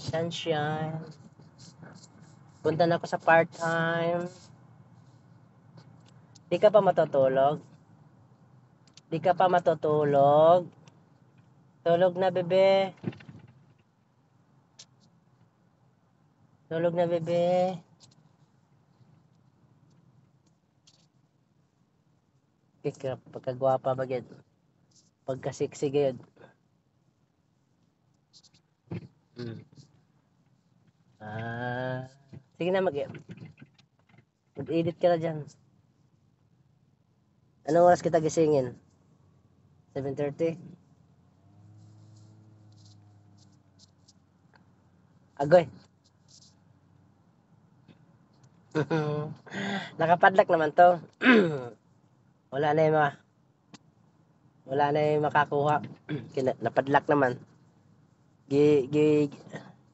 Sunshine. Punta na ako sa part-time. Di ka pa matutulog? Di ka pa matutulog? Tulog na, bebe. Tulog na, bebe. Pagkagwapa ba yun? Pagkasiksig yun. Sige na, mag-edit ka na dyan. Anong oras kita gisingin? 7:30? Agoy. Nakapadlock naman to. Wala na yung makakuha. Napadlock naman.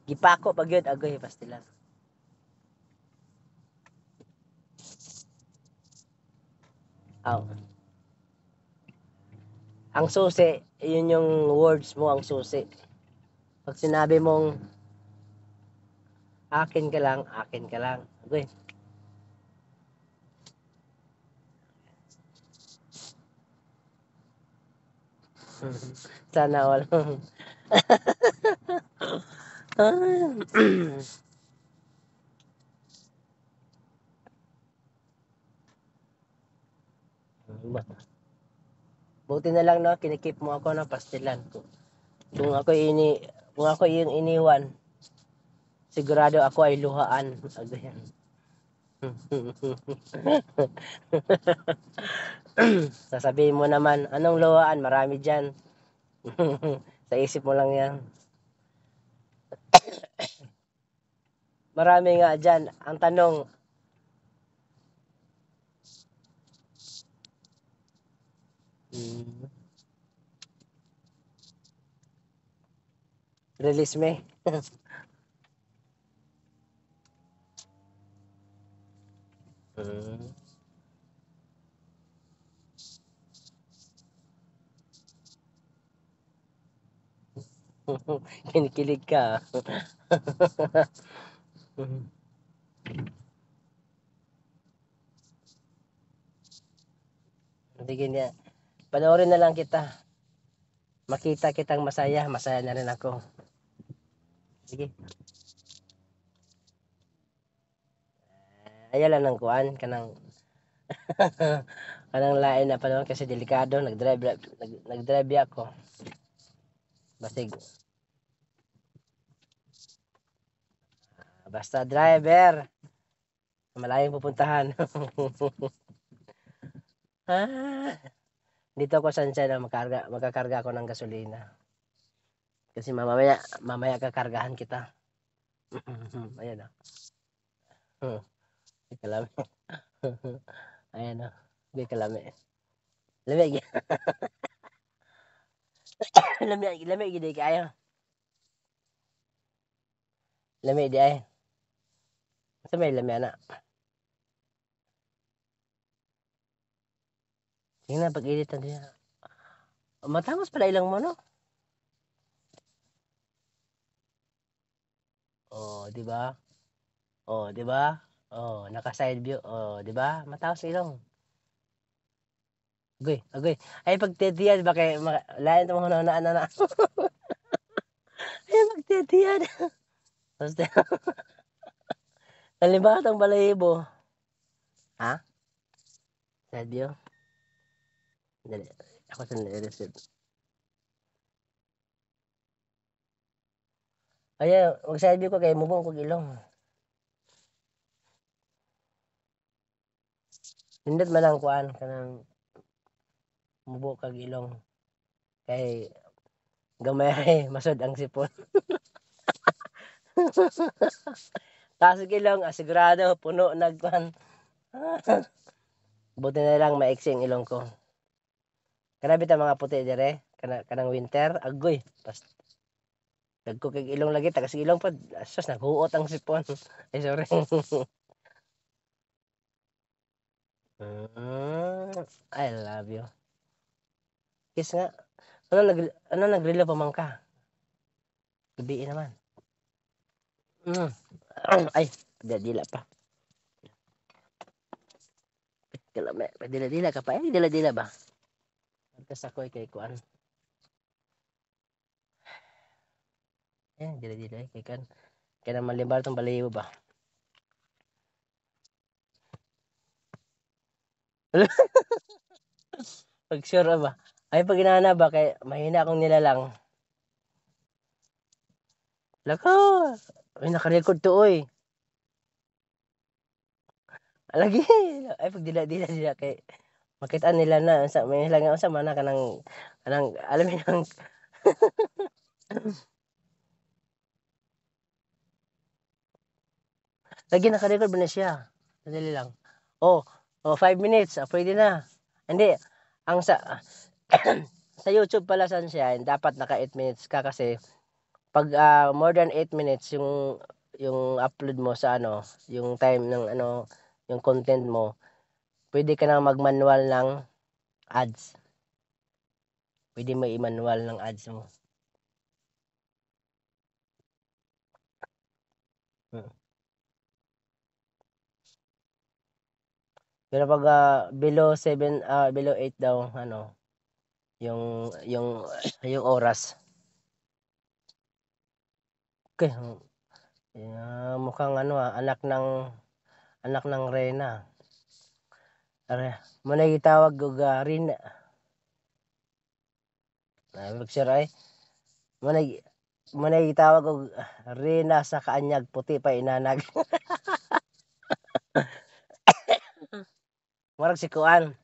Gipako pag yun. Agoy, pastilan. Ang susi, yun yung words mo, ang susi. Pag sinabi mong akin ka lang. Agoy. Sana all. Buti na lang, no, kinikip mo ako ng pastilan. Kung ako yung iniwan, sigurado ako ay luhaan. Agayan. Sasabihin mo naman, anong luhaan? Marami dyan. Sa isip mo lang yan. Marami nga dyan. Ang tanong, release me. Kinikilig ka. Sige niya. Panoorin na lang kita. Makita kitang masaya, masaya na rin ako. Sige. Ayaw lang ng kuan, kanang lain na panahon kasi delikado, nagdrive ako. Basig. Basta driver. Malayong pupuntahan. Dito ako Sunshine na magkakarga ako ng gasolina. Kasi mamaya kakargahan kita. Ayan na. Kalami. Ayan na. Kalami. Lamig. Lamig di kayo. Lamig di ay. Sa may lamig na. Sige na, pag-editan niya. Matapos pala ilang mo, no? Di ba? Di ba? Naka-side view. Di ba? Matapos ilong. Agoy. Ay, pagtitiyan, bakit, lain ito mga na. Ay, pagtitiyan. Basta, nalibat ang balahibo. Ha? Side view? Dali. Ako sa nire-receive. Ay, mag-side view ko kay mubong kong ilong. Nindot man ang kuan kanang mubo kag ilong. Kay gamay masud ang sipon. Taas ilong, sigurado puno nagkuan. Buti na lang maiksing ilong ko. Kanabi ta mga puti dire, kanang winter, agoy. Dagko kay ilong lagi, tagas ilong pa, sus naghuot ang sipon. Ay sorry. I love you. Kiss nga. Ano nagrilo pa man ka? Gabi naman. Mm. Ay, dila pa. Dila ka pa. Ay, dila ba? Pagkas ako kay kuan. Dila kay kan. Kaya naman limbar tong baliw ba? Pag sure ba? Ay, pag inana ba, kay mahina akong nilalang. Lako! Ay, nakarecord to, oy. Lagi. Ay, pag dila kay makita nila na sa may hilang sa mana kanang alam mo nang lagi naka-record ba na siya? Dali lang. Oh, 5 minutes, pwede na. Hindi, ang sa YouTube pala san siya, dapat naka 8 minutes ka kasi pag more than 8 minutes yung upload mo sa yung time ng yung content mo, pwede ka nang mag-manual ng ads. Pwede mo i-manual ng ads mo. Hmm. Pero pag below 7 below 8 daw yung yung oras. Okay. Mukhang anak ng Reyna. Are, mo na gitawag og Rina. Sir ay mo na gitawag og Rina sa kaanyag puti pa inanag. Murag si Kuan.